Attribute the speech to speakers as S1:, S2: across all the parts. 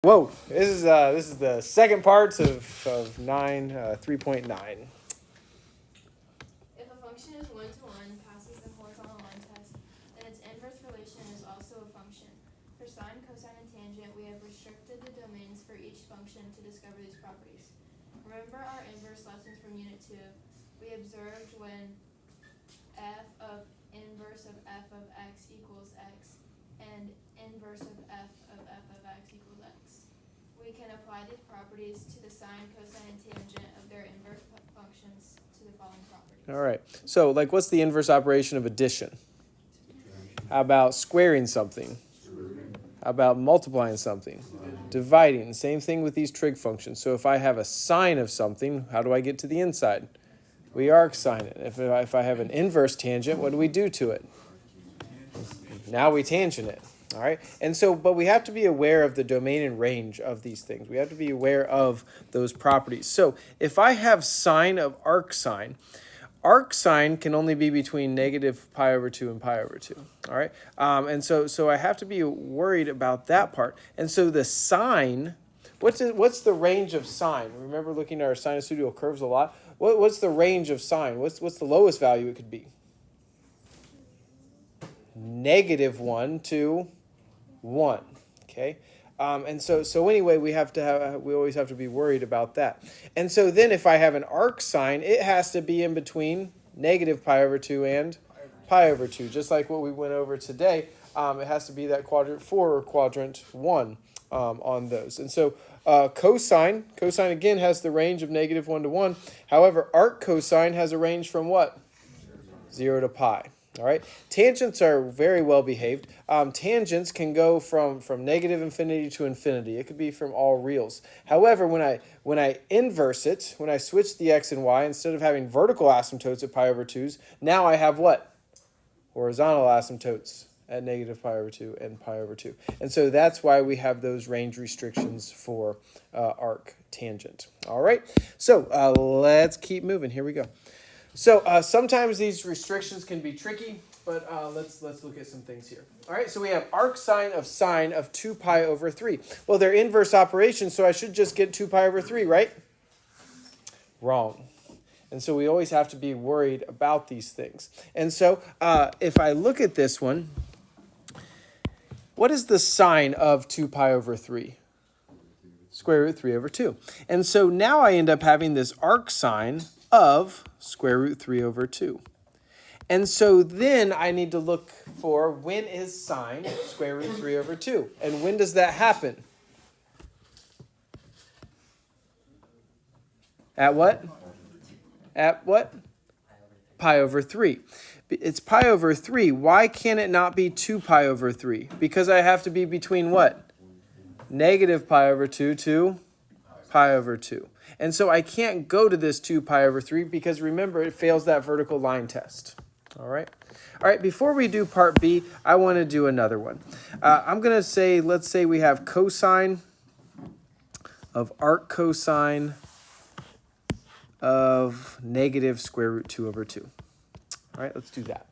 S1: Whoa, this is the second part of 3.9.
S2: If a function is one-to-one, passes the horizontal line test, then its inverse relation is also a function. For sine, cosine, and tangent, we have restricted the domains for each function to discover these properties. Remember our inverse lessons from Unit 2. We observed when f of inverse of f of x equals x, and inverse of f of x equals x. We can apply these properties to the sine, cosine, and tangent of their inverse functions to the following properties.
S1: All right, so like what's the inverse operation of addition? How about squaring something? How about multiplying something? Dividing. Same thing with these trig functions. So if I have a sine of something, how do I get to the inside? We arc sine it. If I have an inverse tangent, what do we do to it? Now we tangent it. All right. And so, but we have to be aware of the domain and range of these things. We have to be aware of those properties. So if I have sine of arc sine can only be between negative pi over 2 and pi over 2. All right. And so I have to be worried about that part. And so the sine, what's the range of sine? Remember looking at our sinusoidal curves a lot? What's the range of sine? What's the lowest value it could be? -1 to 1. Okay. And so anyway, we always have to be worried about that. And so then if I have an arc sine, it has to be in between negative pi over 2 and pi over 2, just like what we went over today. It has to be that quadrant 4 or quadrant 1 on those. And so cosine again has the range of -1 to 1. However, arc cosine has a range from what? 0 to pi. All right. Tangents are very well behaved. Tangents can go from negative infinity to infinity. It could be from all reals. However, when I inverse it, when I switch the x and y, instead of having vertical asymptotes at pi over 2's, now I have what? Horizontal asymptotes at negative pi over 2 and pi over 2. And so that's why we have those range restrictions for arc tangent. All right. So let's keep moving. Here we go. So sometimes these restrictions can be tricky, but let's look at some things here. All right, so we have arc sine of 2 pi over 3. Well, they're inverse operations, so I should just get 2 pi over 3, right? Wrong. And so we always have to be worried about these things. And so if I look at this one, what is the sine of 2 pi over 3? Square root 3 over 2. And so now I end up having this arc sine of square root 3 over 2. And so then I need to look for when is sine square root 3 over 2. And when does that happen? At what? At what? Pi over 3. It's pi over 3. Why can't it not be 2 pi over 3? Because I have to be between what? Negative pi over 2 to pi over 2. And so I can't go to this 2 pi over 3 because remember, it fails that vertical line test. All right. All right, before we do part B, I want to do another one. I'm going to say, let's say we have cosine of arc cosine of negative square root 2 over 2. All right, let's do that.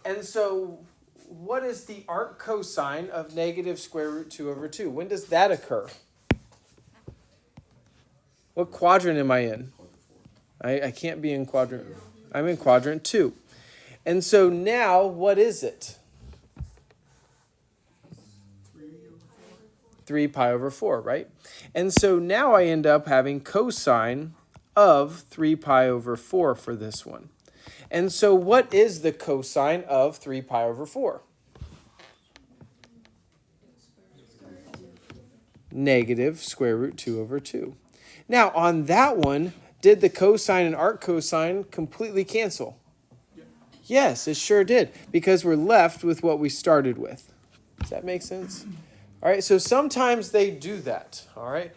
S1: And so what is the arc cosine of negative square root 2 over 2? When does that occur? What quadrant am I in? I can't be in quadrant. I'm in quadrant 2. And so now, what is it? 3 pi over 4, right? And so now I end up having cosine of 3 pi over 4 for this one. And so what is the cosine of 3 pi over 4? Negative square root 2 over 2. Now, on that one, did the cosine and arc cosine completely cancel? Yes, it sure did, because we're left with what we started with. Does that make sense? All right, so sometimes they do that, all right,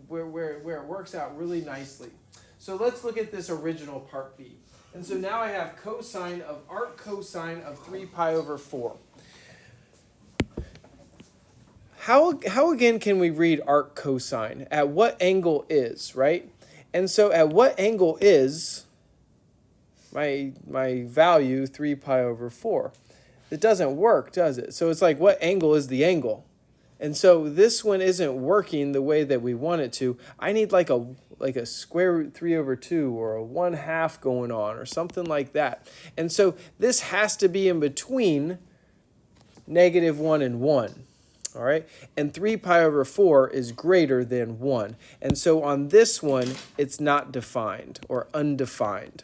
S1: where it works out really nicely. So let's look at this original part B. And so now I have cosine of arc cosine of 3 pi over 4. How again can we read arc cosine? At what angle is, right? And so at what angle is my value 3 pi over 4? It doesn't work, does it? So it's like, what angle is the angle? And so this one isn't working the way that we want it to. I need like a square root 3 over 2 or a 1/2 going on or something like that. And so this has to be in between -1 and 1. All right, and 3 pi over 4 is greater than 1. And so on this one, it's not defined or undefined.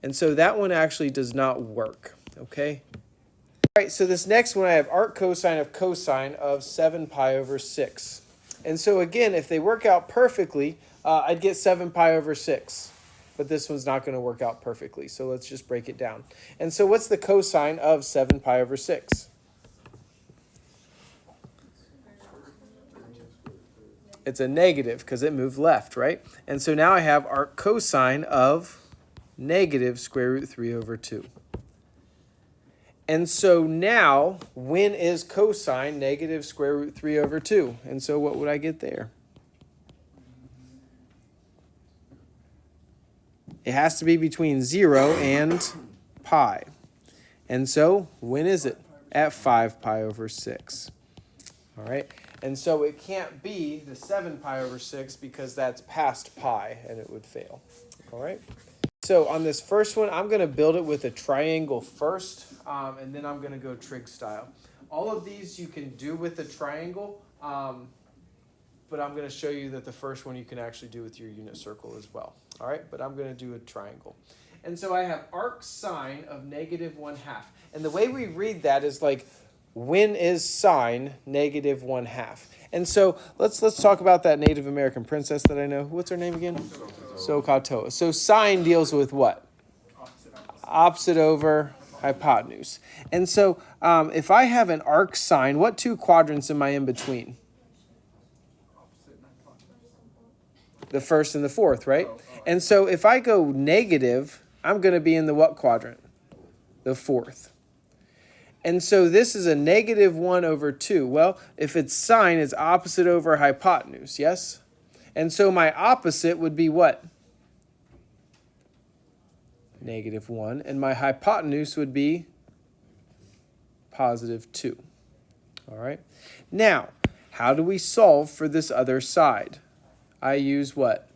S1: And so that one actually does not work, okay? All right, so this next one I have arc cosine of cosine of 7 pi over 6. And so again, if they work out perfectly, I'd get 7 pi over 6. But this one's not going to work out perfectly, so let's just break it down. And so what's the cosine of 7 pi over 6? It's a negative because it moved left, right? And so now I have arc cosine of negative square root 3 over 2. And so now, when is cosine negative square root 3 over 2? And so what would I get there? It has to be between 0 and pi. And so, when is it? At 5 pi over 6. All right? And so it can't be the 7 pi over 6 because that's past pi and it would fail. All right? So on this first one, I'm going to build it with a triangle first, and then I'm going to go trig style. All of these you can do with the triangle, but I'm going to show you that the first one you can actually do with your unit circle as well. All right, but I'm going to do a triangle. And so I have arc sine of -1/2. And the way we read that is like, when is sine -1/2? And so let's talk about that Native American princess that I know. What's her name again? Sohcahtoa. So sine deals with what? Opposite over hypotenuse. And so if I have an arc sine, what two quadrants am I in between? The first and the fourth, right? And so if I go negative, I'm going to be in the what quadrant? The fourth. And so this is a -1 over 2. Well, if it's sine, it's opposite over hypotenuse, yes? And so my opposite would be what? -1. And my hypotenuse would be +2. All right? Now, how do we solve for this other side? I use what?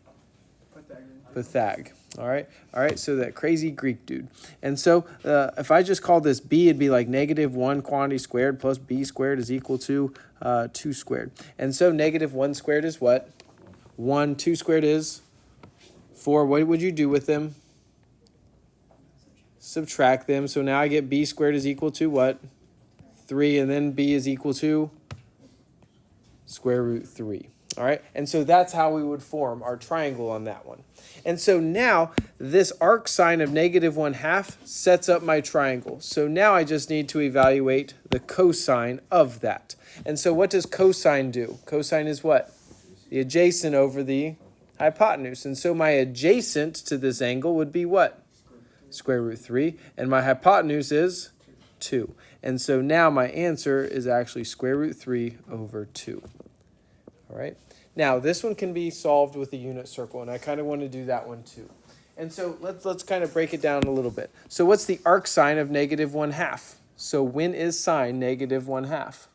S1: Pythag. All right, so that crazy Greek dude. And so if I just call this b, it'd be like -1 quantity squared plus b squared is equal to 2 squared. And so -1 squared is what? 1. 2 squared is 4. What would you do with them? Subtract them. So now I get b squared is equal to what? 3. And then b is equal to square root 3. All right, and so that's how we would form our triangle on that one. And so now this arc sine of -1/2 sets up my triangle. So now I just need to evaluate the cosine of that. And so what does cosine do? Cosine is what? The adjacent over the hypotenuse. And so my adjacent to this angle would be what? Square root 3. And my hypotenuse is 2. And so now my answer is actually square root 3 over 2. All right. Now this one can be solved with a unit circle, and I kind of want to do that one too. And so let's kind of break it down a little bit. So what's the arc sine of -1/2? So when is sine -1/2?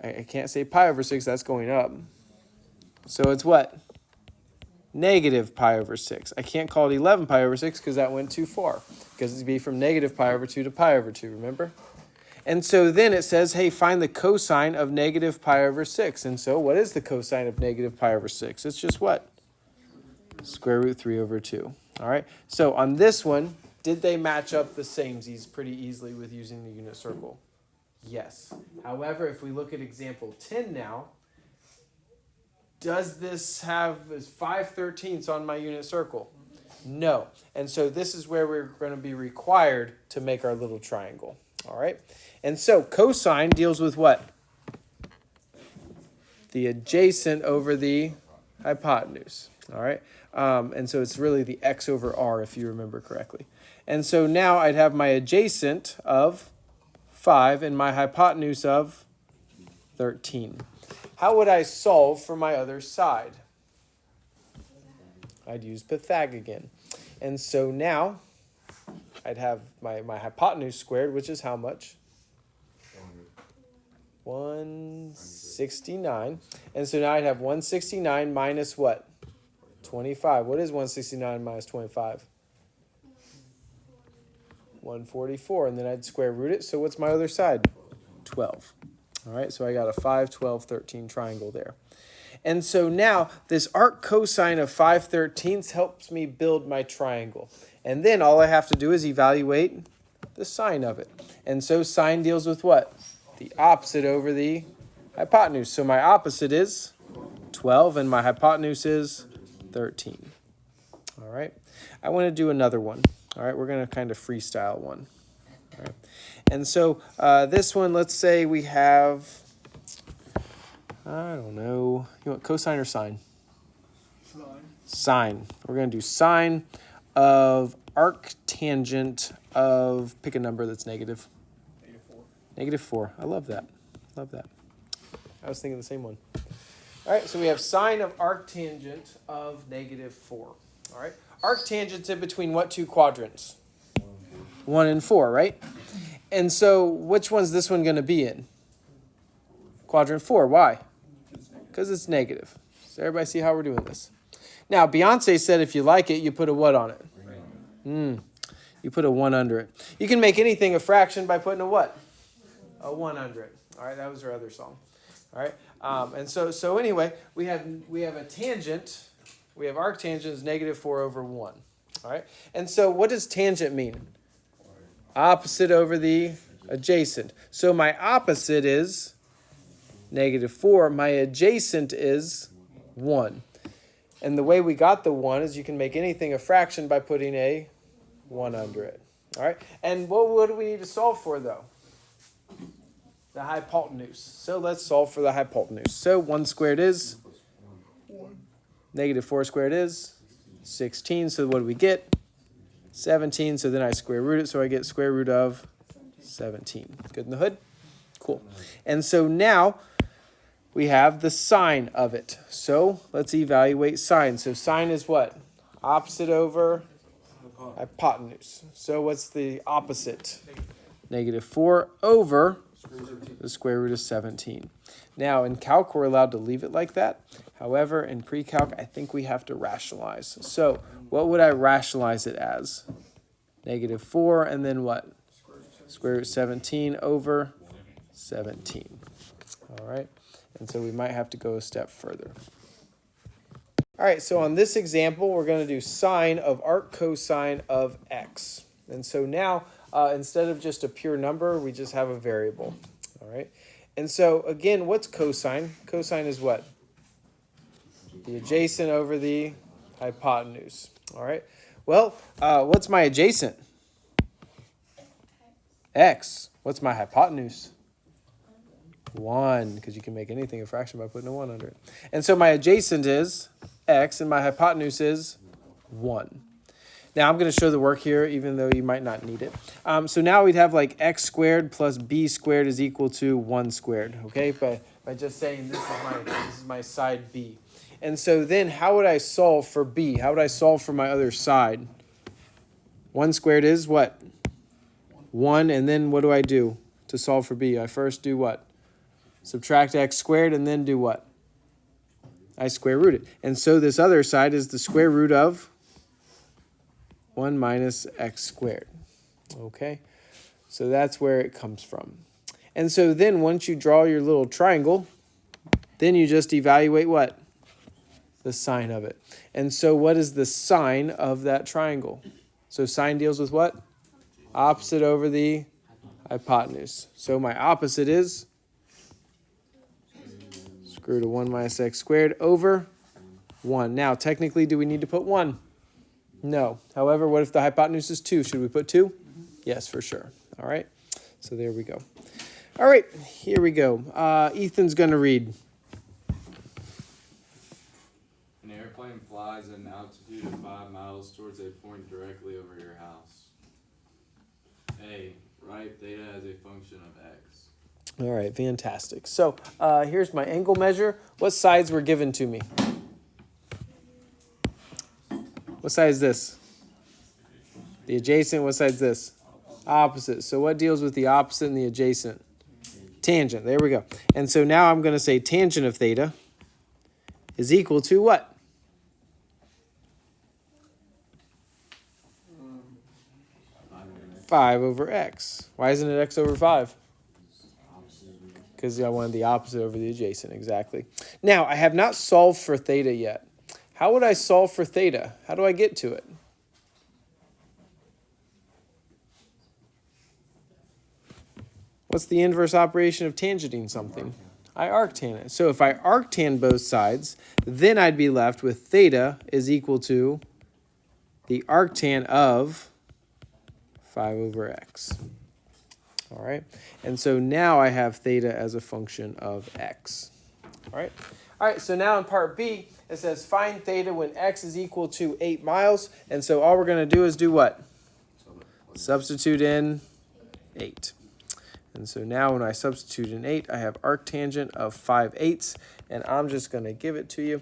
S1: I can't say pi over 6. That's going up. So it's what? Negative pi over 6. I can't call it 11 pi over 6 because that went too far. Because it'd be from negative pi over 2 to pi over 2. Remember? And so then it says, hey, find the cosine of negative pi over 6. And so what is the cosine of negative pi over 6? It's just what? Square root 3 over 2. All right. So on this one, did they match up the samesies pretty easily with using the unit circle? Yes. However, if we look at example 10 now, does this have 5/13 on my unit circle? No. And so this is where we're going to be required to make our little triangle. All right. And so cosine deals with what? The adjacent over the hypotenuse. All right. And so it's really the x over r, if you remember correctly. And so now I'd have my adjacent of 5 and my hypotenuse of 13. How would I solve for my other side? I'd use Pythag again. And so now I'd have my hypotenuse squared, which is how much? 169. And so now I'd have 169 minus what? 25. What is 169 minus 25? 144. And then I'd square root it. So what's my other side? 12. All right, so I got a 5, 12, 13 triangle there. And so now this arc cosine of 5/13 helps me build my triangle. And then all I have to do is evaluate the sine of it. And so sine deals with what? The opposite over the hypotenuse. So my opposite is 12 and my hypotenuse is 13. All right. I want to do another one. All right. We're going to kind of freestyle one. All right. And so this one, let's say we have, I don't know, you want cosine or sine? Sine. We're going to do sine of arctangent of, pick a number that's negative. -4. I love that. Love that. I was thinking the same one. All right, so we have sine of arctangent of -4. All right. Arctangent's in between what two quadrants? 1 and 4, right? And so which one's this one going to be in? Quadrant 4. Why? Because it's negative. So everybody see how we're doing this? Now, Beyonce said if you like it, you put a what on it? You put a 1 under it. You can make anything a fraction by putting a what? A 1 under it. All right, that was her other song. All right, and so anyway, we have a tangent. We have arctangent is -4 over 1. All right, and so what does tangent mean? Opposite over the adjacent. So my opposite is -4. My adjacent is 1. And the way we got the 1 is you can make anything a fraction by putting a 1 under it. All right, and what do we need to solve for though? The hypotenuse. So let's solve for the hypotenuse. So 1 squared is? -4 squared is? 16. So what do we get? 17. So then I square root it. So I get square root of 17. Good in the hood? Cool. And so now we have the sine of it. So let's evaluate sine. So sine is what? Opposite over hypotenuse. So what's the opposite? -4 over the square root of 17. Now, in calc, we're allowed to leave it like that. However, in pre-calc, I think we have to rationalize. So what would I rationalize it as? -4 and then what? Square root 17 over 17. All right. And so we might have to go a step further. All right, so on this example, we're going to do sine of arc cosine of x. And so now, instead of just a pure number, we just have a variable. All right. And so, again, what's cosine? Cosine is what? The adjacent over the hypotenuse. All right. Well, what's my adjacent? X. What's my hypotenuse? 1, because you can make anything a fraction by putting a 1 under it. And so my adjacent is x, and my hypotenuse is 1. Now I'm going to show the work here, even though you might not need it. So now we'd have like x squared plus b squared is equal to 1 squared, okay? By just saying this is my side b. And so then how would I solve for b? How would I solve for my other side? 1 squared is what? 1, and then what do I do to solve for b? I first do what? Subtract x squared, and then do what? I square root it. And so this other side is the square root of 1 minus x squared. Okay? So that's where it comes from. And so then once you draw your little triangle, then you just evaluate what? The sine of it. And so what is the sine of that triangle? So sine deals with what? Opposite over the hypotenuse. So my opposite is square root of 1 minus x squared over 1. Now, technically, do we need to put 1? No. However, what if the hypotenuse is 2? Should we put 2? Yes, for sure. All right. So there we go. All right. Here we go. Ethan's going to read.
S3: An airplane flies at an altitude of 5 miles towards a point directly over your house. A. Write theta as a function of x.
S1: All right. Fantastic. So here's my angle measure. What sides were given to me? What side is this? The adjacent, what side's this? Opposite. So what deals with the opposite and the adjacent? Tangent. There we go. And so now I'm going to say tangent of theta is equal to what?
S3: Um,
S1: 5 over x. Why isn't it x over 5? Because I wanted the opposite over the adjacent, exactly. Now, I have not solved for theta yet. How would I solve for theta? How do I get to it? What's the inverse operation of tangenting something? I arctan it. So if I arctan both sides, then I'd be left with theta is equal to the arctan of 5 over x. All right, and so now I have theta as a function of x. All right, so now in part B, it says find theta when x is equal to 8 miles. And so all we're going to do is do what? Substitute in 8. And so now when I substitute in 8, I have arctangent of 5/8, and I'm just going to give it to you.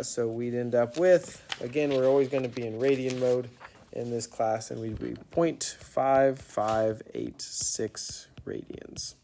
S1: So we'd end up with, again, we're always going to be in radian mode in this class, and we'd be 0.5586 radians.